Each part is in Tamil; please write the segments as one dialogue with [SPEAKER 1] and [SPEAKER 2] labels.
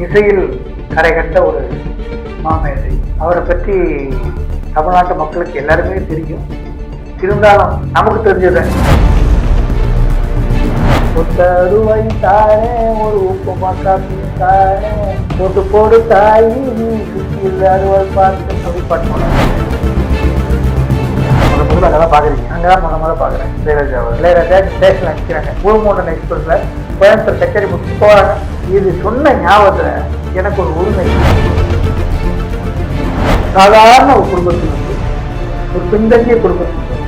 [SPEAKER 1] இசையில் கரை கண்ட ஒரு மாமேதை. அவரை பற்றி தமிழ்நாட்டு மக்களுக்கு எல்லாருமே தெரியும். இருந்தாலும் நமக்கு தெரிஞ்சதை ரூபாய் தாரே, ஒரு உப்புமா காப்பி தாரே, போட்டு போடு தாயி நீ சுற்றி அறுவாள் பார்த்து அப்படி பண்ணுவோம். முதல்ல அங்கதான் பாக்குறீங்க. அங்கதான் முதல்ல பாக்குறேன். இளையராஜா ஸ்டேஷன்ல நிற்கிறாங்க. பூமோண்டன் எக்ஸ்பிரஸ்ல கோயம்புத்தூர் கச்சேரி முடிச்சு போறாங்க. இது சொன்ன ஞாபகத்துல எனக்கு ஒரு உரிமை. சாதாரண ஒரு குடும்பத்தில் வந்து ஒரு பின்தங்கிய குடும்பத்தில் வந்து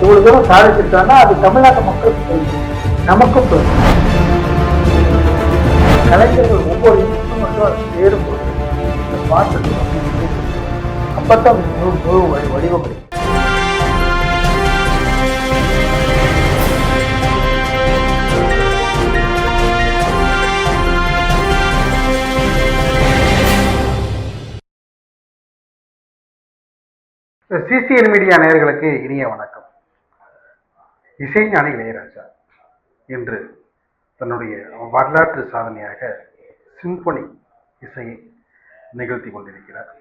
[SPEAKER 1] இவ்வளவு தூரம் சாதிச்சிருக்காங்கன்னா அது தமிழ்நாட்டு மக்களுக்கு தெரியும், நமக்கும் தெரியும். கலைஞர்கள் ஒவ்வொரு இன்ஸ்ட்ருமெண்ட்டும் சேரும்போது இந்த பாட்டு அப்பத்தான் முழு வடிவம். சிசிஎன் மீடியா நேயர்களுக்கு இனிய வணக்கம். இசைஞானி இளையராஜா என்று தன்னுடைய வரலாற்று சாதனையாக சிம்பொனி இசையை நிகழ்த்தி கொண்டிருக்கிறார்.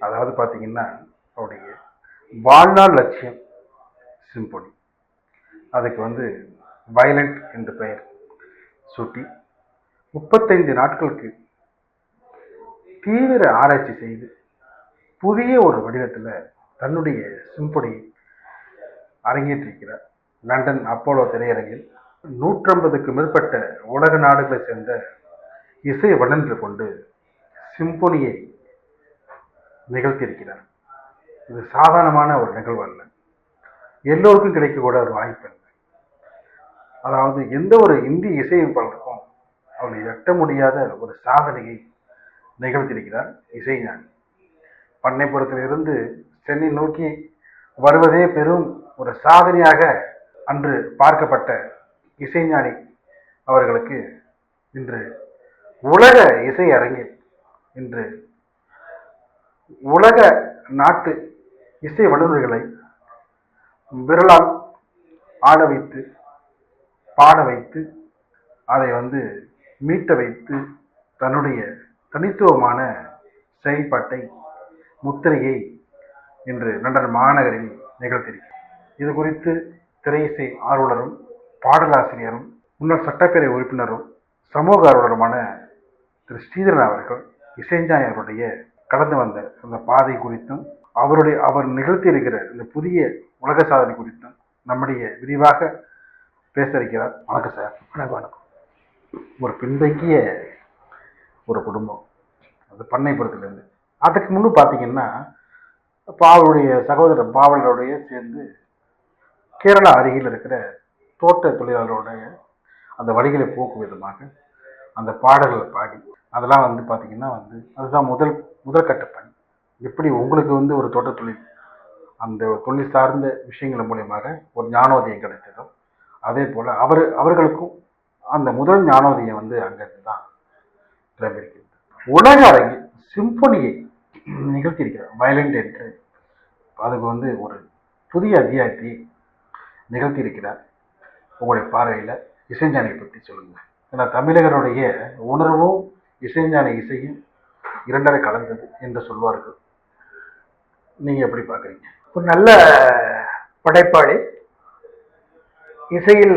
[SPEAKER 1] அதாவது பார்த்தீங்கன்னா அவருடைய வாழ்நாள் லட்சியம் சிம்பொனி. அதுக்கு வந்து வயலண்ட் என்று பெயர் சூட்டி 35 நாட்களுக்கு தீவிர ஆராய்ச்சி செய்து புதிய ஒரு வடிவத்தில் தன்னுடைய சிம்பொனியை அரங்கேற்றிருக்கிறார். லண்டன் அப்போலோ திரையரங்கில் 150க்கு மேற்பட்ட உலக நாடுகளை சேர்ந்த இசை வல்லுநர்கள் கொண்டு சிம்பொனியை நிகழ்த்தியிருக்கிறார். இது சாதாரணமான ஒரு நிகழ்வு அல்ல, எல்லோருக்கும் கிடைக்கக்கூட ஒரு வாய்ப்பு இல்லை. அதாவது எந்த ஒரு இந்திய இசையமைப்பாளருக்கும் அவனை எட்ட முடியாத ஒரு சாதனையை நிகழ்த்தியிருக்கிறார் இசைஞானி. பண்ணைப்புறத்திலிருந்து சென்னை நோக்கி வருவதே பெரும் ஒரு சாதனையாக அன்று பார்க்கப்பட்ட இசைஞானி அவர்களுக்கு இன்று உலக இசை அரங்கில் இன்று உலக நாட்டு இசை வல்லுநர்களை விரலால் ஆட வைத்து பாட வைத்து அதை வந்து மீட்ட வைத்து தன்னுடைய தனித்துவமான செயல்பாட்டை முத்திரையை இன்று லண்டன் மாநகரில் நிகழ்த்தியிருக்கிறார். இது குறித்து திரையிசை ஆர்வலரும் பாடலாசிரியரும் முன்னாள் சட்டப்பேரவை உறுப்பினரும் சமூக ஆர்வலருமான திரு ஸ்ரீதரன் அவர்கள் இசைஞானி அவருடைய கடந்து வந்த அந்த பாதை குறித்தும் அவர் நிகழ்த்தியிருக்கிற இந்த புதிய உலக சாதனை குறித்தும் நம்முடைய விரிவாக பேச இருக்கிறார். வணக்கம் சார். வணக்கம். ஒரு பின்தங்கிய ஒரு குடும்பம், அது பண்ணைப்புறத்திலிருந்து. அதுக்கு முன்னு பார்த்தீங்கன்னா அவருடைய சகோதரர் பாவலருடைய சேர்ந்து கேரளா அருகில் இருக்கிற தோட்ட தொழிலாளருடைய அந்த வழிகளை போக்கும் விதமாக அந்த பாடல்களை பாடி அதெல்லாம் வந்து பார்த்தீங்கன்னா வந்து அதுதான் முதல் கட்ட பணி. எப்படி உங்களுக்கு வந்து ஒரு தோட்ட தொழில் அந்த தொழில் சார்ந்த விஷயங்கள் மூலியமாக ஒரு ஞானோதயம் கிடைத்ததோ அதே போல் அவர்களுக்கும் அந்த முதல் ஞானோதயம் வந்து அங்கிருந்து தான் கிளம்பியிருக்கிறது. உலக அரங்கில் சிம்பொனியை நிகழ்த்தியிருக்கிறார் வயலண்ட் என்று. அதுக்கு வந்து ஒரு புதிய அத்தியாயத்தை நிகழ்த்தியிருக்கிறார். உங்களுடைய பார்வையில் இசைஞானியை பற்றி சொல்லுங்க. ஏன்னா தமிழகருடைய உணர்வும் இசைஞானி இசையும் இரண்டரை கலந்தது என்று சொல்வார்கள். நீங்க எப்படி பார்க்குறீங்க?
[SPEAKER 2] ஒரு நல்ல படைப்பாளி, இசையில்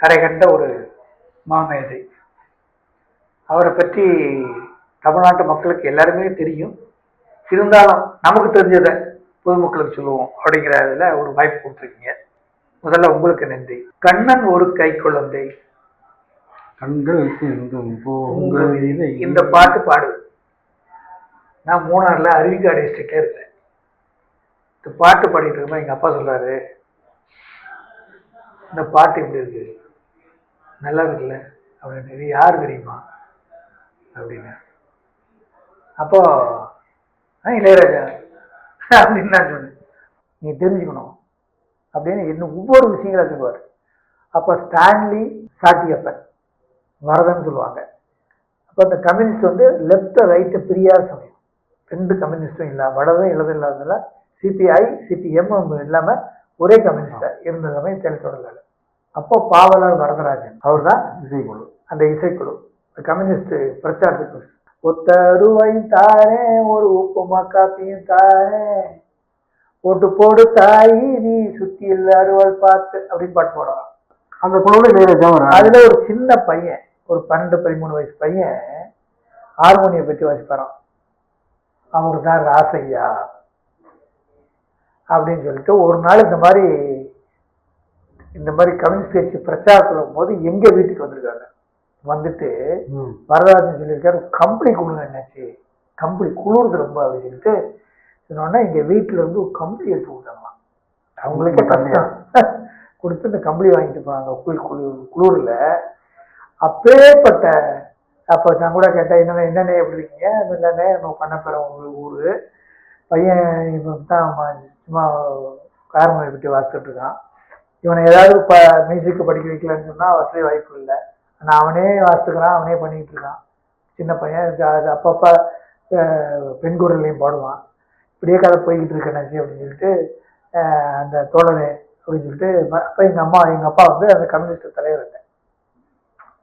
[SPEAKER 2] கரை கண்ட ஒரு மாமேதை. அவரை பற்றி தமிழ்நாட்டு மக்களுக்கு எல்லாருமே தெரியும். இருந்தாலும் நமக்கு தெரிஞ்சதை பொதுமக்களுக்கு சொல்லுவோம் அப்படிங்கிற இதில் ஒரு வாய்ப்பு கொடுத்துருக்கீங்க. முதல்ல உங்களுக்கு நன்றி. கண்ணன் ஒரு கை குழந்தை,
[SPEAKER 1] கண்கள்
[SPEAKER 2] இந்த பாட்டு பாடுது. நான் மூணாறுல அருவிக்காடு டிஸ்ட்ரிக்டே இருக்கேன். இந்த பாட்டு பாடிட்டு இருக்கும்போது எங்கள் அப்பா சொல்றாரு, இந்த பாட்டு இப்படி இருக்கு, நல்லா இருக்குல்ல அப்படின்னு. இது யார் தெரியுமா அப்படின்னு. அப்போ இளையராஜா அப்படின்னு நான் சொன்னேன். நீ தெரிஞ்சுக்கணும் அப்படின்னு இன்னும் ஒவ்வொரு விஷயங்களா சொல்லுவார். அப்போ ஸ்டான்லி சாட்டியப்பன் வரதன்னு சொல்லுவாங்க. அப்போ அந்த கம்யூனிஸ்ட் வந்து லெஃப்ட் ரைட்டு பிரியாத சமயம், ரெண்டு கம்யூனிஸ்டும் இல்லை, வடதும் இடதும் இல்லாததுல சிபிஐ சிபிஎம் இல்லாமல் ஒரே கம்யூனிஸ்டா இருந்த சமயம் தெளித்தொடரில். அப்போ பாவலர் வரதராஜன் அவர் தான் இசைக்குழு, அந்த இசைக்குழு கம்யூனிஸ்ட் பிரச்சாரத்துக்கு ஒத்த ரூபாயும் தாரேன், ஒரு உப்புமா காப்பியும் தாரேன், போட்டு போடு தாயி நீ சுத்தி இல்ல அறுவாள் பார்த்து அப்படின்னு பாட்டு போடுறான்.
[SPEAKER 1] அந்த குழுவில் இளையராஜா
[SPEAKER 2] அதுல ஒரு சின்ன பையன், ஒரு 12-13 வயசு பையன் ஹார்மோனியை பற்றி வாசிப்பாரான். அவருக்கு தான் ராசையா அப்படின்னு சொல்லிட்டு ஒரு நாள் இந்த மாதிரி கம்யூனிஸ்ட் கட்சி பிரச்சாரத்துல போது எங்க வீட்டுக்கு வந்திருக்காங்க. வந்துட்டு வரதாஜன் சொல்லியிருக்காரு, கம்பளி குழுங்க என்னாச்சு, கம்பளி குளிர்ந்து ரொம்ப அப்படின்னு சொல்லிட்டு சொன்னோன்னா எங்க வீட்டுல இருந்து ஒரு கம்பளி எடுத்து கொடுத்தாங்களாம். அவங்களுக்கே கஷ்டம் கொடுத்து இந்த கம்பளி வாங்கிட்டு போனாங்க குளிர்ல. அப்பேற்பட்ட அப்போ நான் கூட கேட்டேன், என்னென்ன எப்படி இருக்கீங்க, இல்லைன்னே நம்ம பண்ண போகிறோம் உங்களுக்கு ஊர் பையன் இப்போ தான் சும்மா காரமலை விட்டு வாசித்துட்டு இருக்கான். இவனை ஏதாவது மியூசிக்கு படிக்க வைக்கலன்னு சொன்னால் வசதி வாய்ப்பு இல்லை. ஆனால் அவனே வாசித்துக்கிறான், அவனே பண்ணிக்கிட்டு இருக்கான். சின்ன பையன் அது அப்பப்போ பெண் குரல்லையும் பாடுவான். இப்படியே கதை போய்கிட்டு இருக்கேனாச்சு அப்படின்னு சொல்லிட்டு அந்த தோழனே அப்படின்னு சொல்லிட்டு அப்போ எங்கள் அப்பா வந்து அந்த கம்யூனிஸ்ட் தலைவர் இல்லை,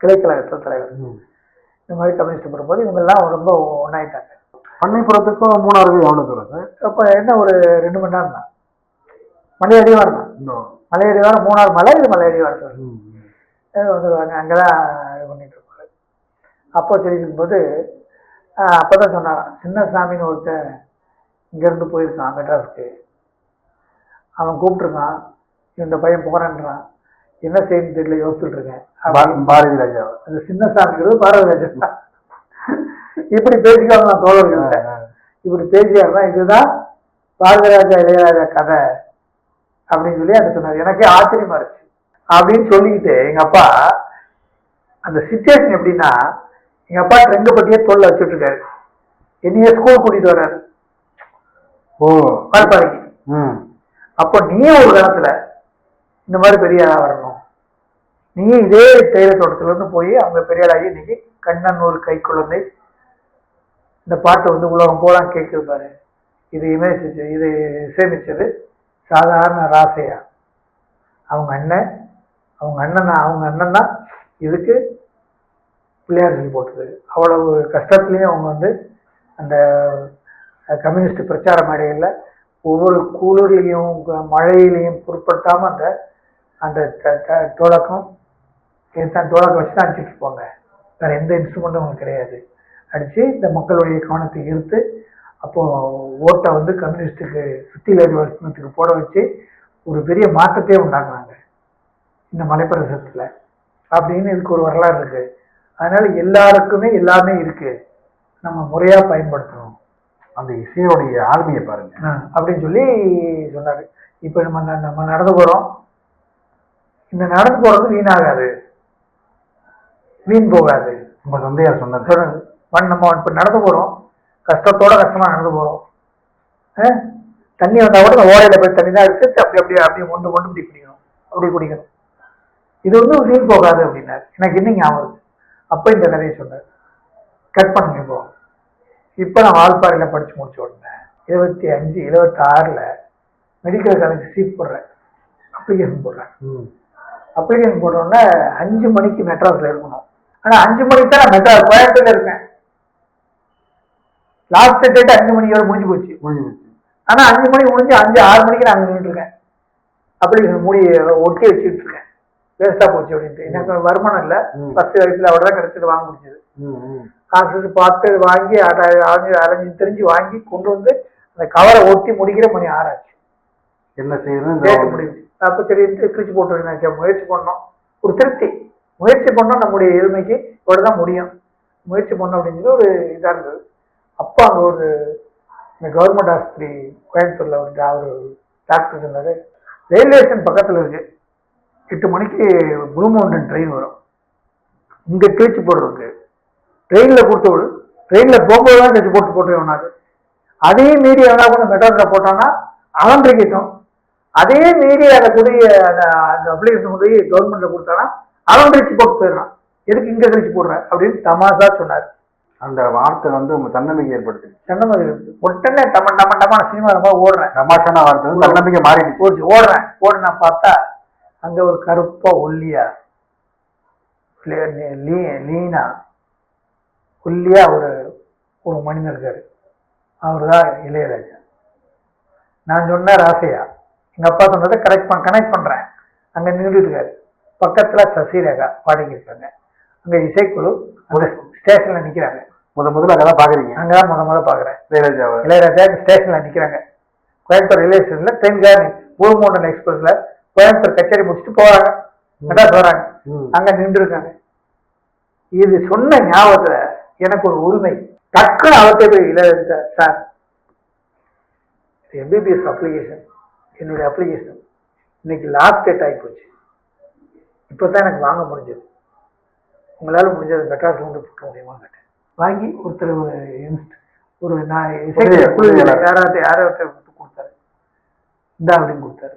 [SPEAKER 2] கிளைக்கழகத்தில் தலைவர். இந்த மாதிரி கம்யூனிஸ்ட் போடும்போது இவங்கெல்லாம் ரொம்ப ஒன்றாயிட்டாங்க.
[SPEAKER 1] பண்ணைப்புறத்துக்கும் மூணாவது எவ்வளோ தூரம் சார்?
[SPEAKER 2] அப்போ என்ன ஒரு 2 மணி நேரம் தான். மலையடி வாரம் தான், மலையடி வாரம் 3ஆவது மலை, இது மலையடி வாரத்தில் வந்துடுவாங்க. அங்கே தான் இது பண்ணிட்டு இருப்பாரு. அப்போ சொல்லியிருக்கும்போது அப்போ தான் சொன்னாங்க, சின்னசாமின்னு ஒருத்தன் இங்கேருந்து போயிருக்கான் மெட்ராஸுக்கு, அவன் கூப்பிட்டுருக்கான், இந்த பையன் போகிறான்றான், என்ன செய்யணும்னு தெரியல யோசிச்சுட்டு இருக்கேன்.
[SPEAKER 1] பாரதி ராஜா
[SPEAKER 2] அந்த சின்னசாமிங்கிறது பாரதி ராஜா இப்படி பேசிக்காம நான் தோழர்கள்ட்ட இப்படி பேசியாருன்னா இதுதான் பாரதி ராஜா இளையராஜா கதை அப்படின்னு சொல்லி அதை சொன்னார். எனக்கே ஆச்சரியமா இருந்துச்சு. அப்படின்னு சொல்லிக்கிட்டு எங்க அப்பா அந்த சிச்சுவேஷன் எப்படின்னா, எங்க அப்பா ரெங்கப்பட்டியே தோல்ல வச்சுட்டு இருக்காரு, என்னையே ஸ்கூல் கூட்டிட்டு வர்றாரு பால்பாறைக்கு. அப்போ நீயே ஒரு காலத்துல இந்த மாதிரி பெரிய ஆளா வரணும், நீ இதே தேயிலை தோட்டத்துல இருந்து போய் அவங்க பெரிய ஆளாகி இன்னைக்கு கண்ணன் ஒரு கை குழந்தை இந்த பாட்டு வந்து உலகம் போலாம் கேட்குது பாரு, இது இது இசையமைச்சது சாதாரண ராசையா, அவங்க அண்ணன் தான் இதுக்கு பிள்ளையார் சொல்லி போட்டது. அவ்வளவு கஷ்டத்துலையும் அவங்க வந்து அந்த கம்யூனிஸ்ட் பிரச்சார மேடைகளில் ஒவ்வொரு குளிர்லையும் மழையிலையும் பொருட்படுத்தாமல் அந்த தோழக்கம் தோழக்கம் வச்சு தான் அடிச்சுட்டு இருப்பாங்க. வேறு எந்த இன்ஸ்ட்ருமெண்ட்டும் அவங்க கிடையாது. அடித்து இந்த மக்களுடைய கவனத்தை ஈர்த்து அப்போது ஓட்டை வந்து கம்யூனிஸ்ட்டுக்கு சுத்தியிலறி வளர்த்துக்கு போட வச்சு ஒரு பெரிய மாற்றத்தையே உண்டாக்குனாங்க இந்த மலைப்பிரதேசத்தில் அப்படின்னு இதுக்கு ஒரு வரலாறு இருக்குது. அதனால் எல்லாருக்குமே எல்லாமே இருக்குது, நம்ம முறையாக பயன்படுத்தணும்.
[SPEAKER 1] அந்த இசையோடைய ஆளுமையை பாருங்க
[SPEAKER 2] அப்படின்னு சொல்லி சொன்னார். இப்போ நம்ம நடந்து போகிறோம், இந்த நடந்து போகிறது வீணாகாது, வீண் போகாது.
[SPEAKER 1] நம்ம சந்தையார் சொன்னது
[SPEAKER 2] நம்ம இப்போ நடந்து போகிறோம், கஷ்டமாக நடந்து போகிறோம், தண்ணி வந்தால் கூட ஓடையில் போய் தண்ணி தான் எடுத்து அப்படியே மொண்டு இப்படி குடிக்கணும், அப்படி குடிக்கணும். இது வந்து வீண் போகாது அப்படின்னாரு. எனக்கு இன்னும் ஞாபகம். அப்போ இந்த கதையை சொன்னார். கட் பண்ணுங்க. இப்போ நான் வால்பாறையில் படித்து முடிச்ச உடனே 75-76 மெடிக்கல் காலேஜ் சீட் போடுறேன், அப்ளிகேஷன் போடுறேன். அப்ளிகேஷன் போடுறோன்னா 5 மணிக்கு மெட்ராஸில் இருக்கணும். ஆனால் 5 மணிக்கு தான் நான் மெட்ராஸ் கோயம்புத்தூர்ல இருக்கேன். லாஸ்ட் டேட் 5 மணியோட முடிஞ்சு போச்சு. ஆனால் 5 மணிக்கு முடிஞ்சு 5-6 மணிக்கு நான் நின்றுட்டு இருக்கேன், அப்ளிகேஷன் மூடி ஒட்டி வச்சுட்டு இருக்கேன். வேஸ்டா போச்சு அப்படின்ட்டு. எனக்கு வருமானம் இல்லை, ஃபர்ஸ்ட் வயசுல அவ்வளோதான் கிடைச்சது, வாங்க முடிச்சது. காசு பார்த்து வாங்கி அலைஞ்சு தெரிஞ்சு வாங்கி கொண்டு வந்து அந்த கவரை ஒட்டி முடிக்கிற மணி 6 ஆச்சு.
[SPEAKER 1] என்ன செய்யணும்
[SPEAKER 2] முடிஞ்சு. அப்போ சரி கிழிச்சு போட்டு முயற்சி பண்ணோம், ஒரு திருப்தி. முயற்சி பண்ணோம், நம்முடைய எளிமைக்கு இவ்வளோதான் முடியும், முயற்சி பண்ணோம் அப்படின்னு சொல்லி ஒரு இதாக இருந்தது. அப்போ அங்கே ஒரு இந்த கவர்மெண்ட் ஆஸ்பத்திரி கோயம்புத்தூர்ல ஒரு டாக்டர் சொன்னார், ரயில்வே ஸ்டேஷன் பக்கத்தில் இருக்கு, 8 மணிக்கு ப்ளூ மவுண்டன் ட்ரெயின் வரும், இங்கே கிழிச்சு போடுறதுக்கு ட்ரெயினில் கொடுத்து விடு, ட்ரெயினில் போகும்போது தான் கிழிச்சு போட்டு வேணாது. அதே மீறி எவனா கூட மெட்ராஸில் போட்டான்னா அவன் கிரிக்கிட்டும், அதே மீறி அதை கூடிய அந்த அப்ளிகேஷன் போய் கவர்மெண்ட்ல கொடுத்தானா அவன் கிழிச்சு போட்டு போயிடுறான், எதுக்கு இங்கே கிழிச்சு போடுற அப்படின்னு தமாசா சொன்னார்.
[SPEAKER 1] அந்த வார்த்தை வந்து உங்க தன்னம்பிக்கை ஏற்படுத்தி
[SPEAKER 2] உடனே டமான சினிமா ரொம்ப ஓடுறேன்,
[SPEAKER 1] தமாஷான வார்த்தை தன்னம்பிக்கை மாறி
[SPEAKER 2] போச்சு. ஓடுனா பார்த்தா அங்க ஒரு கருப்பா ஒல்லியா லீனா ஒல்லியா ஒரு மனிதர் இருக்காரு, அவர் தான் இளையராஜா. நான் சொன்ன ராசையா எங்க அப்பா சொன்னதை கனெக்ட் பண்றேன். அங்க நின்று இருக்காரு, பக்கத்துல சசிரேகா பாடிக்கிட்டு இருக்காங்க, அங்க இசைக்குழு ஒரு ஸ்டேஷன்ல நிக்கிறாங்க.
[SPEAKER 1] முதல்ல அங்கதான் பாக்குறீங்க?
[SPEAKER 2] அங்கதான் முத பாக்குறேன்
[SPEAKER 1] இளையராஜா
[SPEAKER 2] ஸ்டேஷன்ல நிக்கிறாங்க. கோயம்புத்தூர் ரயில்வே ஸ்டேஷன்ல ட்ரெயின் பூமோண்டன் எக்ஸ்பிரஸ்ல கோயம்புத்தூர் கச்சேரி முடிச்சுட்டு போறாங்க, மெட்ராஸ் வராங்க. அங்க நின்று இருக்காங்க. இது சொன்ன ஞாபகத்துல எனக்கு ஒரு உரிமை, டக்குன்னு அவர்கிட்ட போய் இளையராஜா சார், எம்பிபிஎஸ் அப்ளிகேஷன், என்னுடைய அப்ளிகேஷன் இன்னைக்கு லாஸ்ட் டேட் ஆகி போச்சு, இப்பதான் எனக்கு வாங்க முடிஞ்சது, உங்களால முடிஞ்சது மெட்ராஸ்ல வந்து போட்ட முடியுமா கேட்டேன். வாங்கி ஒருத்தர் ஒரு யாராவது கொடுத்தாரு, இந்தா அப்படின்னு கொடுத்தாரு.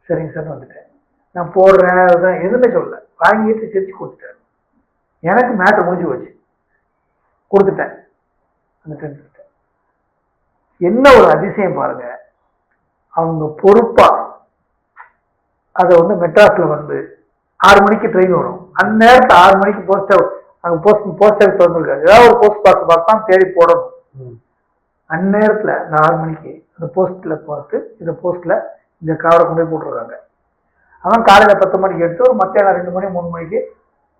[SPEAKER 2] சரிங்க சார் வந்துட்டேன், நான் போடுறேன் எதுவுமே சொல்லல, வாங்கிட்டு சிரிச்சு கொடுத்துட்டாரு. எனக்கு மேட்டர் முடிஞ்சு போச்சு, கொடுத்துட்டேன். அந்த என்ன ஒரு அதிசயம் பாருங்க, அவங்க பொறுப்பா அதை வந்து மெட்ராஸ்ல வந்து 6 மணிக்கு ட்ரெயின் வரும், அந்த நேரத்தில் 6 மணிக்கு போஸ்டர் திறந்துருக்காரு, ஏதாவது ஒரு போஸ்ட் பாக்ஸ் பார்த்தா தேடி போடணும். அந்நேரத்துல அந்த 6 மணிக்கு அந்த போஸ்ட்ல பார்த்து இந்த போஸ்ட்ல இந்த கவரை கொண்டு போய் போட்டுருக்காங்க. அவன் காலையில 10 மணிக்கு எடுத்து ஒரு மத்தியானம் 2 மணி 3 மணிக்கு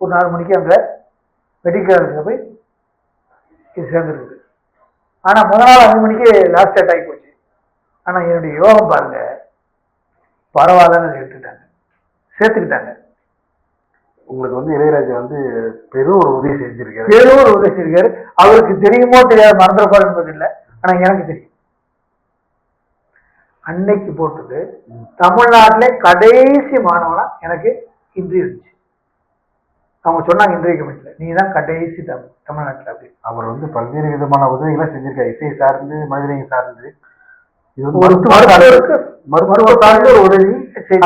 [SPEAKER 2] ஒரு 4 மணிக்கு அந்த மெடிக்கல் போய் இது சேர்ந்துருக்குது. ஆனா முதல் நாள் 5 மணிக்கு லாஸ்ட் டேட் ஆகி போச்சு. ஆனா என்னுடைய யோகம் பாருங்க, பரவாயில்லன்னு எடுத்துட்டாங்க, சேர்த்துக்கிட்டாங்க.
[SPEAKER 1] உங்களுக்கு வந்து இளையராஜா வந்து பெரும் ஒரு உதவி செஞ்சிருக்காரு,
[SPEAKER 2] அவருக்கு தெரியுமோ தெரியாது, மறந்துடப்பாரு என்பது இல்லை, ஆனா எனக்கு தெரியும். அன்னைக்கு போட்டது தமிழ்நாட்டிலே கடைசி மாணவனா எனக்கு இன்ட்ரி இருந்துச்சு. அவங்க சொன்னாங்க இன்டர்வியூ கமிட்டில, நீ தான் கடைசி தமிழ்நாட்டில் அப்படி.
[SPEAKER 1] அவர் வந்து பல்வேறு விதமான உதவிகளை செஞ்சிருக்காரு, இசை சார்ந்து மனிதனை சார்ந்து. இது
[SPEAKER 2] ஒரு
[SPEAKER 1] மருத்துவ சார்ந்த ஒரு உதவி,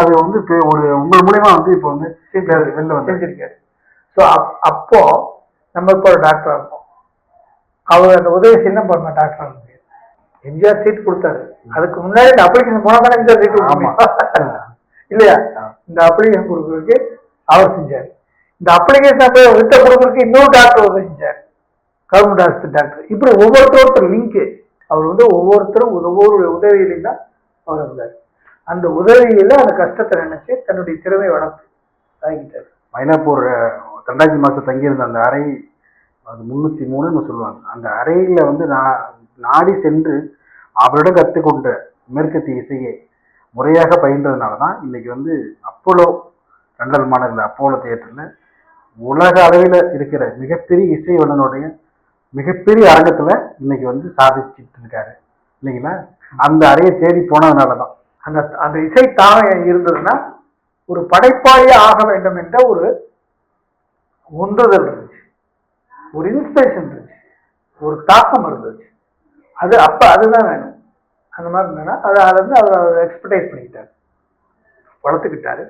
[SPEAKER 1] அது வந்து ஒரு உங்கள் மூலமா வந்து இப்போ வந்து வெளில வந்து
[SPEAKER 2] செஞ்சிருக்காரு. ஸோ அப்போ நம்ம இப்போ ஒரு டாக்டரா இருப்போம், அவர் அந்த உதவி சின்ன பண்ண டாக்டரா இருக்க முடியாது. எம்ஜிஆர் சீட் கொடுத்தாரு, அதுக்கு முன்னாடி இந்த அப்ளிகேஷன் போனா தானே எம்ஜிஆர் சீட் இல்லையா? இந்த அப்ளிகேஷன் கொடுக்கறதுக்கு அவர் செஞ்சாரு. இந்த அப்ளிகேஷன் விட்ட கொடுக்கறதுக்கு இன்னொரு டாக்டர் உதவி செஞ்சார், கவர்மெண்ட் ஹாஸ்பிட்டல் டாக்டர். இப்படி ஒவ்வொருத்தரும் லிங்க், அவர் வந்து ஒவ்வொருத்தரும் ஒவ்வொரு உதவியிலையும் தான் அவர் இருந்தார். அந்த உதவியில அந்த கஷ்டத்தை நினைச்சு தன்னுடைய திறமை வளர்த்து தாங்கிட்டார்.
[SPEAKER 1] மயிலாப்பூர் 2 மாசம் தங்கியிருந்த அந்த அறை, அது 303ன்னு சொல்லுவாங்க, அந்த அறையில வந்து நாடி சென்று அவரிடம் கற்றுக்கொண்ட மேற்கத்திய இசையை முறையாக பயின்றதுனாலதான் இன்னைக்கு வந்து அப்போலோ லண்டன் மாநகரில் அப்போலோ தியேட்டர்ல உலக அளவில் இருக்கிற மிகப்பெரிய இசை வல்லுநருடைய மிகப்பெரிய அரங்கத்துல இன்னைக்கு வந்து சாதிச்சுட்டு இருக்காரு இல்லைங்களா? அந்த அறையை தேடி போனதுனாலதான்.
[SPEAKER 2] அந்த இசை தாகம் இருந்ததுன்னா ஒரு படைப்பாளியே ஆக வேண்டும் என்ற ஒரு உந்துதல் இருந்துச்சு, ஒரு இன்ஸ்பிரேஷன் இருந்துச்சு, ஒரு தாக்கம் இருந்துச்சு. அதுதான் வேணும். அந்த மாதிரி இருந்ததுன்னா அதை வந்து அவர் எக்ஸ்பர்டைஸ் பண்ணிக்கிட்டாரு, வளர்த்துக்கிட்டாரு.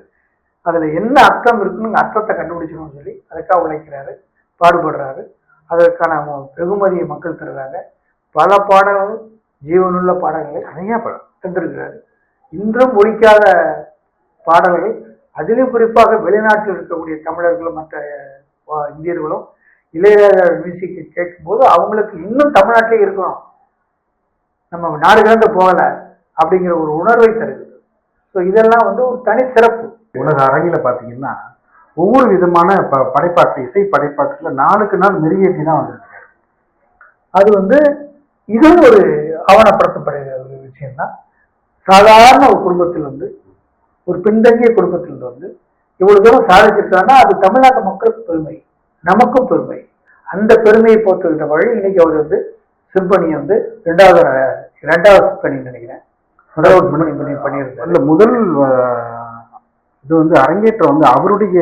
[SPEAKER 2] அதுல என்ன அர்த்தம் இருக்குன்னு அர்த்தத்தை கண்டுபிடிச்சணும்னு சொல்லி அதுக்காக உழைக்கிறாரு, பாடுபடுறாரு. அதற்கான வெகுமதியை மக்கள் தருகிறாங்க. பல பாடல்கள், ஜீவனுள்ள பாடல்களை நிறைய தந்திருக்கிறாரு. இன்றும் ஒழிக்காத பாடல்கள், அதிலும் குறிப்பாக வெளிநாட்டில் இருக்கக்கூடிய தமிழர்களும் மற்ற இந்தியர்களும் இளையராஜா மியூசிக்கை கேட்கும் போது அவங்களுக்கு இன்னும் தமிழ்நாட்டிலே இருக்கணும், நம்ம நாடு கடந்து போகல அப்படிங்கிற ஒரு உணர்வை தருகிறது. ஸோ இதெல்லாம் வந்து ஒரு தனி சிறப்பு.
[SPEAKER 1] உலக அரங்கில பாத்தீங்கன்னா ஒவ்வொரு விதமான படைப்பாட்டு, இசை படைப்பாட்டுல நாளுக்கு நாள் மெருகேற்றி தான் வந்திருக்காரு.
[SPEAKER 2] அது வந்து இதுவும் ஒரு ஆவணப்படுத்தப்படுகிற ஒரு விஷயம்தான். சாதாரண ஒரு குடும்பத்தில் வந்து, ஒரு பின்தங்கிய குடும்பத்தில் வந்து இவ்வளவு தூரம் சாதிச்சிருக்காங்கன்னா அது தமிழ்நாட்டு மக்களுக்கு பெருமை, நமக்கும் பெருமை. அந்த பெருமையை போற்றுகின்ற வழி இன்னைக்கு அவர் வந்து சிம்பனியை வந்து இரண்டாவது சிம்பனி நினைக்கிறேன், முதல் சிம்பனி பண்ணியிருந்தார்.
[SPEAKER 1] இல்ல முதல் இது வந்து அரங்கேற்றம் வந்து அவருடைய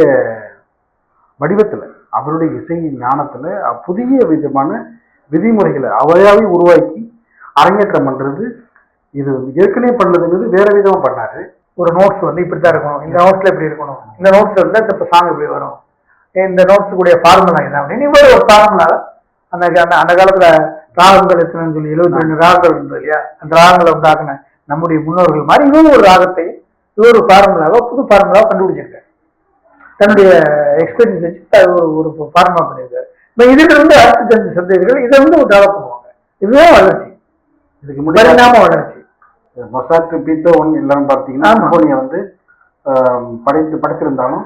[SPEAKER 1] வடிவத்துல, அவருடைய இசை ஞானத்துல புதிய விதமான விதிமுறைகளை அவராகவே உருவாக்கி அரங்கேற்றம் பண்றது. இது ஏற்கனவே பண்ணதுங்கிறது வேற விதமா பண்ணாரு.
[SPEAKER 2] ஒரு நோட்ஸ் வந்து இப்படித்தான் இருக்கணும், இந்த நோட்ஸ்ல இப்படி இருக்கணும், இந்த நோட்ஸ்ல இருந்தா இந்த சாங் இப்படி வரும், இந்த நோட்ஸ் கூடிய ஃபார்முலா என்ன அப்படின்னு இவ்வளவு ஒரு ஃபார்முலா. அந்த காலத்துல ராகங்கள் எத்தனைன்னு சொல்லி 72 ராகங்கள் இருந்தது இல்லையா? அந்த ராகங்களை உண்டாக்குன நம்முடைய முன்னோர்கள் மாதிரி இவங்க ஒரு ராகத்தை ஒரு ஃபார்முலாவோ புது ஃபார்முலாவோ கண்டுபிடிச்சிருக்காரு. தன்னுடைய எக்ஸ்பீரியன்ஸ் வச்சு ஒரு ஃபார்முலா பண்ணியிருக்காரு. இப்ப இதுல இருந்து அடுத்த சந்ததிகள் இதை வந்து டெவலப் பண்ணுவாங்க. இதுதான் வளர்ச்சி.
[SPEAKER 1] இதுக்கு முன்னாடி
[SPEAKER 2] பரிணாம வளர்ச்சி.
[SPEAKER 1] மொசாட், பீத்தோவன் எல்லாம் பார்த்தீங்கன்னா சிம்போனியை வந்து படைத்திருந்தாலும்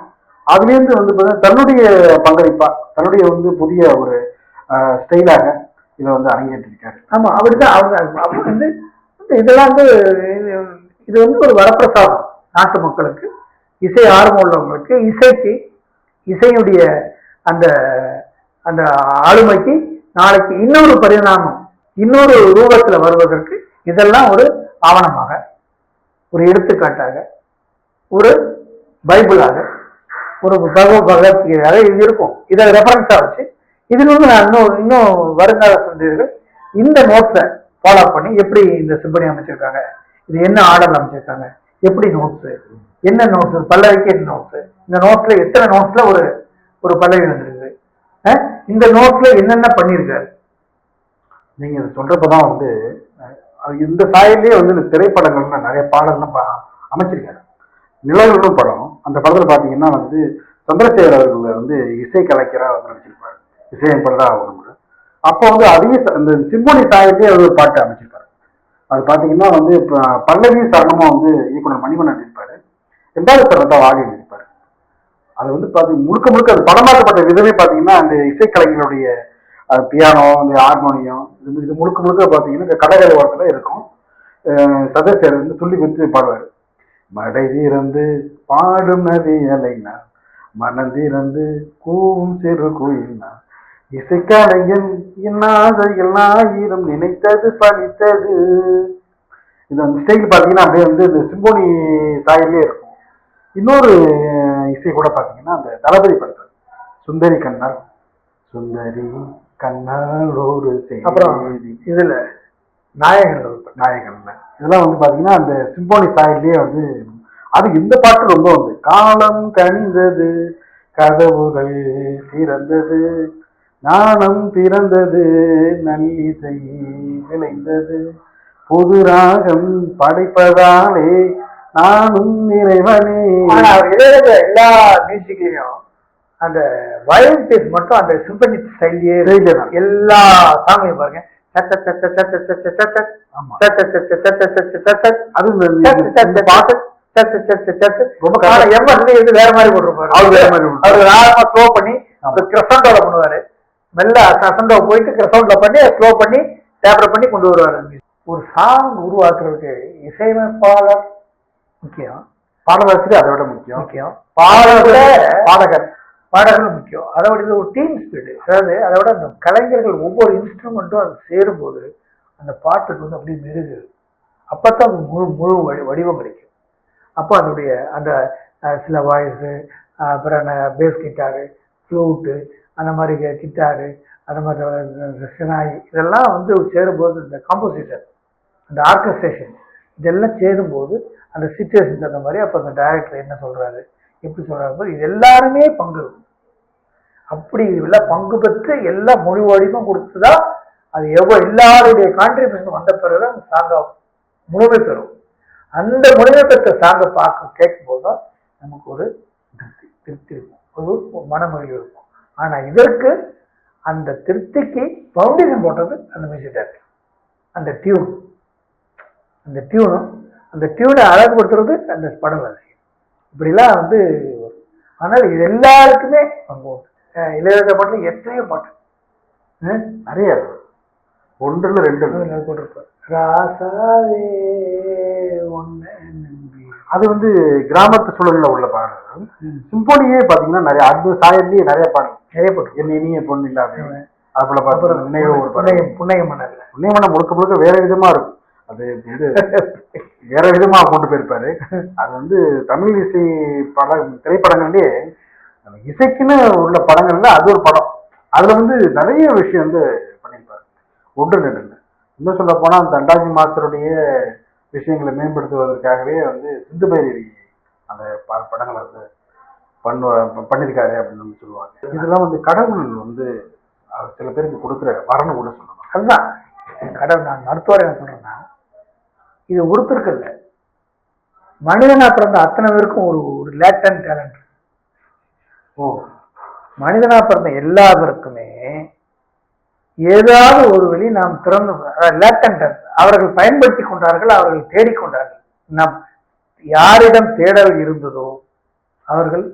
[SPEAKER 1] அதுலேருந்து வந்து தன்னுடைய பங்களிப்பா தன்னுடைய வந்து புதிய ஒரு ஸ்டைலாக இதை வந்து அரங்கேற்றிருக்காரு.
[SPEAKER 2] ஆமா, அப்படிதான் அவங்க வந்து இதெல்லாம் வந்து இது வந்து ஒரு வரப்பிரசாதம் நாட்டு மக்களுக்கு, இசை ஆர்வம் உள்ளவங்களுக்கு, இசையுடைய அந்த அந்த ஆளுமைக்கு நாளைக்கு இன்னொரு பரிணாமம் இன்னொரு ரூபத்துல வருவதற்கு இதெல்லாம் ஒரு ஆவணமாக, ஒரு எடுத்துக்காட்டாக, ஒரு பைபிளாக, ஒரு பகவத்கீதையாக இது இருக்கும். இதை ரெஃபரன்ஸா வச்சு இதுல வந்து நான் இன்னும் வருங்கால சந்ததிகள் இந்த நோட்ஸை ஃபாலோ பண்ணி எப்படி இந்த சிம்பனி அமைச்சிருக்காங்க, இது என்ன ஆர்டர்ல அமைச்சிருக்காங்க, எப்படி நோட்ஸ், என்ன நோட்ஸ், பல்லவிக்கு நோட்ஸ், இந்த நோட்ஸ்ல எத்தனை நோட்ஸ்ல ஒரு ஒரு பல்லவி வந்துருக்கு, இந்த நோட்ஸ்ல என்னென்ன பண்ணியிருக்காரு.
[SPEAKER 1] நீங்க சொல்றப்பதான் வந்து இந்த சாயல்லே வந்து இந்த திரைப்படங்கள்ல நிறைய பாடல்லாம் அமைச்சிருக்காரு. நிழல்னு படம், அந்த படத்துல பாத்தீங்கன்னா வந்து சந்திரசேகர் அவர்கள் வந்து இசை கலைஞரா நடிச்சிருப்பாரு, இசையமைப்பாளரா வரும். அப்போ வந்து அதே இந்த சிம்போனி சாயல்லே அவர் ஒரு பாட்டு அமைச்சிருப்பாரு. அது பாத்தீங்கன்னா வந்து பல்லவி சரணமா வந்து இயக்குனர் மணிவண்ணன் இருப்பாரு, ரெண்டாவது சரணத்தை ஆடி இருப்பாரு. அது வந்து பாத்தீங்கன்னா முழுக்க முழுக்க அது படமாக்கப்பட்ட விதமே பாத்தீங்கன்னா அந்த இசைக்கலைஞருடைய பியானோ, இந்த ஹார்மோனியம், இது முழுக்க முழுக்க பாத்தீங்கன்னா கடற்கரை ஓரத்துல இருக்கும். சதசேர் வந்து துள்ளி குதித்து பாடுவார். மடை திறந்து பாடும் நதி அலைனா, மனந்திறந்து கூவும் சிறு கோயில்னா, இசைக்கலைஞன் என் ஆசைகள் ஆயிரம் நினைத்தது பழித்தது. இது அந்த ஸ்டைல் பாத்தீங்கன்னா அப்படியே வந்து இந்த சிம்போனி சாயல்லே இருக்கும். இன்னொரு இசை கூட பாத்தீங்கன்னா அந்த தளபதி படத்துல சுந்தரி கண்ணால், சுந்தரி கண்ணால் ஒரு
[SPEAKER 2] அப்புறம் இதுல நாயகன்ல
[SPEAKER 1] இதெல்லாம் வந்து பாத்தீங்கன்னா அந்த சிம்போனி சாயல்லே வந்து அது இந்த பாட்டு ரொம்ப வந்து காலம் கனிந்தது, கதவுகள் திறந்தது, ஞானம் பிறந்தது, நல்லிசை விளைந்தது, புது ராகம் படைப்பதாலே நானும் இறைவனே.
[SPEAKER 2] எல்லா மியூசிக்லயும் அந்த வயலின் பேஸ் மட்டும் அந்த சிம்பனி ஸ்டைலே எல்லா சாங்கையும் பாருங்க. வேற மாதிரி போட்டிருப்பாரு, ஸ்லோ பண்ணி கிரசண்டோல பண்ணுவாரு, மெல்ல கிரசண்டோ போயிட்டு கிரசண்டோ பண்ணி ஸ்லோ பண்ணி டேப்பர் பண்ணி கொண்டு வருவாரு. ஒரு சாங் உருவாக்குறதுக்கு இசையமைப்பாளர் முக்கியம்,
[SPEAKER 1] பாடலாசிரியர் அதை விட முக்கியம்,
[SPEAKER 2] பாடகர்கள் முக்கியம். அதோட இது ஒரு டீம் ஸ்பிரிட். அதாவது அதை விட அந்த கலைஞர்கள் ஒவ்வொரு இன்ஸ்ட்ருமெண்ட்டும் அது சேரும்போது அந்த பாட்டுக்கு வந்து அப்படியே மெருகு, அப்பதான் அது முழு வடிவம் கிடைக்கும். அப்போ அதனுடைய அந்த சில வாய்ஸு, அப்புறம் பேஸ் கிட்டாரு, ஃப்ளூட்டு, அந்த மாதிரி கிட்டாரு, அந்த மாதிரி சினாய், இதெல்லாம் வந்து சேரும்போது இந்த காம்போசிஷன், அந்த ஆர்கஸ்ட்ரேஷன், இதெல்லாம் சேரும்போது அந்த சிச்சுவேஷன் அந்த மாதிரி அப்போ அந்த டைரக்டர் என்ன சொல்றாரு, எப்படி சொல்றாரு, இது எல்லாருமே பங்கு. அப்படி இதெல்லாம் பங்கு பெற்று எல்லா மொழி வடிவம் கொடுத்துதான் அது எல்லாருடைய கான்ட்ரிபியூஷன் வந்த பிறகு அந்த சாங்கா முழுமை பெறும். அந்த முழுமை பெற்ற சாங்கை கேட்கும் போதுதான் நமக்கு ஒரு திருப்தி இருக்கும், ஒரு மனமகிழ்வு இருக்கும். ஆனா இதற்கு அந்த திருப்திக்கு பவுண்டேஷன் போட்டது அந்த மியூசிக் டைரக்டர். அந்த டியூனும் அந்த டியூனை அழகுபடுத்துறது அந்த படம் ரசிகர். இப்படிலாம் வந்து ஆனால் இது எல்லாருக்குமே பங்கு உண்டு. இளையராஜா பாட்டுல எத்தனையோ பாட்டு
[SPEAKER 1] நிறைய, ஒன்றுல ரெண்டு
[SPEAKER 2] போட்டிருப்பார். ராசாவே ஒன்னு
[SPEAKER 1] அது வந்து கிராமத்து சூழல்ல உள்ள பாடல்கள். சிம்போனியே பாத்தீங்கன்னா நிறைய அந்த சாயல்லையே நிறைய பாடல், என் இனிய பொண்ணு இல்லாம, அதுபோல பாத்தீங்கன்னா நினைவு ஒரு
[SPEAKER 2] புன்னைய மன்னர்
[SPEAKER 1] முழுக்க முழுக்க வேற விதமா இருக்கும். அது வந்து வேற விதமா கொண்டு போயிருப்பாரு. அது வந்து தமிழ் இசை திரைப்படங்கள்லயே இசைக்குன்னு உள்ள படங்கள்ல அது ஒரு படம். அதுல வந்து நிறைய விஷயம் வந்து பண்ணியிருப்பாரு, ஒன்று ரெண்டு. இன்னும் சொல்ல போனா அந்த அண்டாஜி மாஸ்டருடைய விஷயங்களை மேம்படுத்துவதற்காகவே வந்து சிந்து பைரவி அந்த படங்களை வந்து பண்ணியிருக்காரு அப்படின்னு சொல்லுவாங்க. இதெல்லாம் வந்து கடவுள் வந்து சில பேருக்கு கொடுக்குற வரணும் கூட சொல்லணும்.
[SPEAKER 2] அதுதான் கடவுள். நான் மருத்துவர் என்ன சொல்றேன்னா, இது ஒருத்தருக்கு இல்லை, மனிதனா பிறந்த அத்தனை பேருக்கும் ஒரு லேட்டன் டேலண்ட். மனிதனா பிறந்த எல்லாருக்குமே ஏதாவது ஒரு வழி நாம் திறந்து லேட்டன்ட் அவர்கள் பயன்படுத்தி கொண்டார்கள், அவர்கள் தேடிக்கொண்டார்கள். நம் யாரிடம் தேடல் இருந்ததோ அவர்கள்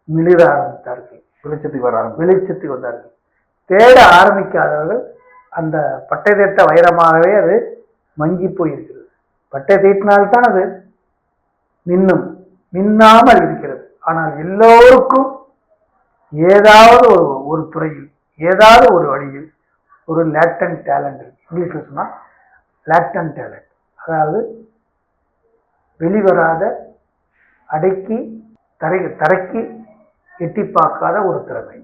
[SPEAKER 2] மிளிர ஆரம்பித்தார்கள், வெளிச்சத்துக்கு வந்தார்கள். தேட ஆரம்பிக்காதவர்கள் அந்த பட்டை தேட்ட வைரமாகவே அது மங்கி போயிருக்கிறது. பட்டை தீட்டினால்தான் அது மின்னாமல் இருக்கிறது. ஆனால் எல்லோருக்கும் ஏதாவது ஒரு துறையில் ஏதாவது ஒரு வழியில் ஒரு லேட்டன்ட் டேலண்ட் இருக்கு. இங்கிலீஷ்ல சொன்னா லேட்டன்ட் டேலண்ட், அதாவது வெளிவராத, அடக்கி தரைக்கு எட்டி பார்க்காத ஒரு திறமை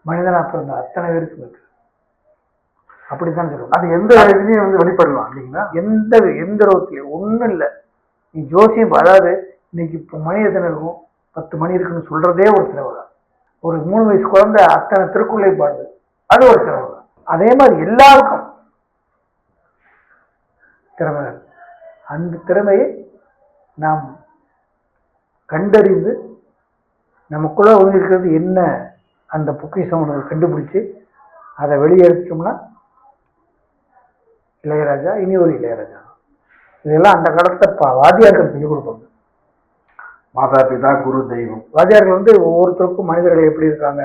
[SPEAKER 2] மனிதனா பிறந்த அத்தனை பேருக்கும் இருக்கு. அப்படித்தான் சொல்லுவோம்.
[SPEAKER 1] அது எந்த இதுலயும் வந்து வெளிப்படலாம் இல்லைங்களா?
[SPEAKER 2] எந்த ரோட்லயும் ஒன்றும் இல்லை. நீ ஜோசியம், அதாவது இன்னைக்கு இப்போ மணி எத்தனை இருக்கும், 10 மணி இருக்குன்னு சொல்றதே ஒரு திறமை தான். ஒரு 3 வயசு குழந்தை அத்தனை திருக்குறளை பாடுது, அது ஒரு திறமை தான். அதே மாதிரி எல்லாருக்கும் திறமை தான். அந்த திறமையை நாம் கண்டறிந்து நமக்குள்ள ஒழிஞ்சிருக்கிறது என்ன அந்த பொக்கிஷம் கண்டுபிடிச்சு அதை வெளியேற்றோம்னா இளையராஜா இனி ஒரு இளையராஜா. இதெல்லாம் அந்த காலத்துல வாத்தியார்கள் சொல்லிக் கொடுப்பாங்க.
[SPEAKER 1] மாதா பிதா குரு தெய்வம்.
[SPEAKER 2] வாத்தியார்கள் வந்து ஒவ்வொருத்தருக்கும் மனிதர்கள் எப்படி இருக்காங்க,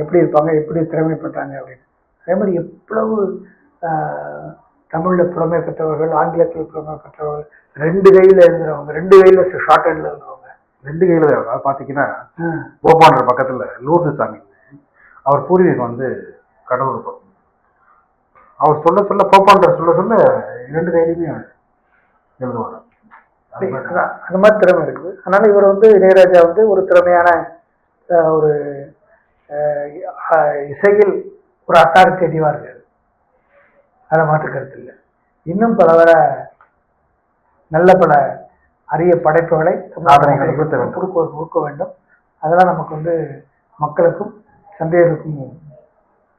[SPEAKER 2] எப்படி இருப்பாங்க, எப்படி திறமைப்பட்டாங்க அப்படின்னு. அதே மாதிரி எவ்வளவு தமிழ்ல புலமை பெற்றவர்கள், ஆங்கிலத்தில் புலமை பெற்றவர்கள், 2 கையில எழுதுறவங்க, 2 கையில ஷார்ட் ஹேண்ட்ல எழுதுறவங்க,
[SPEAKER 1] 2 கையில பாத்தீங்கன்னா போப்பாண்ட பக்கத்துல லூர்து சாமி, அவர் பூர்வீகம் வந்து கடவுள் பக்கம். அவர் சொல்ல போப்பாண்ட சொல்ல 2 கையிலுமே எழுதுவாங்க.
[SPEAKER 2] அந்த மாதிரி திறமை இருக்குது. அதனால இவர் வந்து இளையராஜா வந்து ஒரு திறமையான ஒரு இசையில் ஒரு அத்தாரிட்டேட்டிவா இருக்காரு, அதை மாற்று கருத்து இல்லை. இன்னும் நல்ல பல அரிய படைப்புகளை கொடுக்க வேண்டும். அதெல்லாம் நமக்கு வந்து மக்களுக்கும் சந்தேகருக்கும்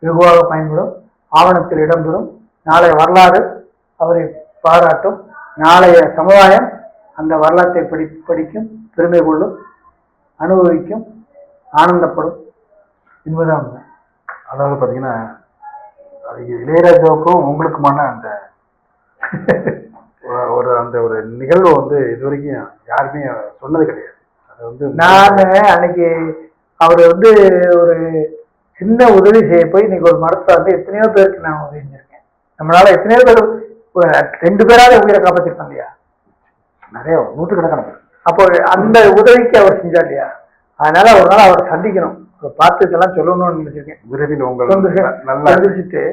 [SPEAKER 2] வெகுவாக பயன்படும், ஆவணத்தில் இடம்பெறும். நாளைய வரலாறு அவரை பாராட்டும், நாளைய சமுதாயம் அந்த வரலாற்றை படிக்கும், பெருமை கொள்ளும், அனுபவிக்கும், ஆனந்தப்படும் என்பதுதான் உண்மை.
[SPEAKER 1] அதாவது பார்த்தீங்கன்னா இளையராஜாவுக்கும் உங்களுக்குமான அந்த ஒரு நிகழ்வு வந்து இது வரைக்கும் யாருமே சொன்னது கிடையாது. அது வந்து
[SPEAKER 2] நான் அன்னைக்கு அவர் வந்து ஒரு சின்ன உதவி செய்ய போய் இன்னைக்கு ஒரு மரத்தை வந்து எத்தனையோ பேருக்கு நான் உதவி செஞ்சிருக்கேன். நம்மளால எத்தனையோ பேர் ஒரு 2 பேராக உயிரை காப்பாற்றிருக்கோம் இல்லையா,
[SPEAKER 1] நிறைய நூற்றுக்கணக்கான பேர்.
[SPEAKER 2] அப்போ அந்த உதவிக்கு அவர் செஞ்சா இல்லையா, அதனால ஒரு நாள் அவர் சந்திக்கணும், பார்த்து இதெல்லாம் சொல்லணும்னு நினைச்சிருக்கேன்.
[SPEAKER 1] விரைவில் உங்களுக்கு நல்லா
[SPEAKER 2] சந்திச்சுட்டு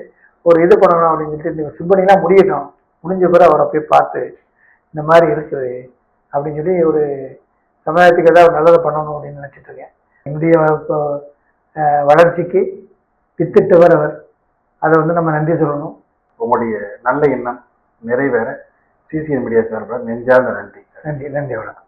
[SPEAKER 2] ஒரு இது பண்ணணும் அப்படின்னு சொல்லிட்டு இந்த சிம்பனிலாம் முடியட்டும், முடிஞ்ச பிறகு அவரை போய் பார்த்து இந்த மாதிரி இருக்குது அப்படின்னு சொல்லி ஒரு சமுதாயத்துக்கு ஏதாவது நல்லதை பண்ணணும் அப்படின்னு நினைச்சிட்டு இருக்கேன். என்னுடைய வளர்ச்சிக்கு வித்திட்டவர் அவர், அதை வந்து நம்ம நன்றி சொல்லணும்.
[SPEAKER 1] உங்களுடைய நல்ல எண்ணம் நிறைவேற சிசிஎன் மீடியா சார்பாக நெஞ்சார்ந்த நன்றி.
[SPEAKER 2] நன்றி, வணக்கம்.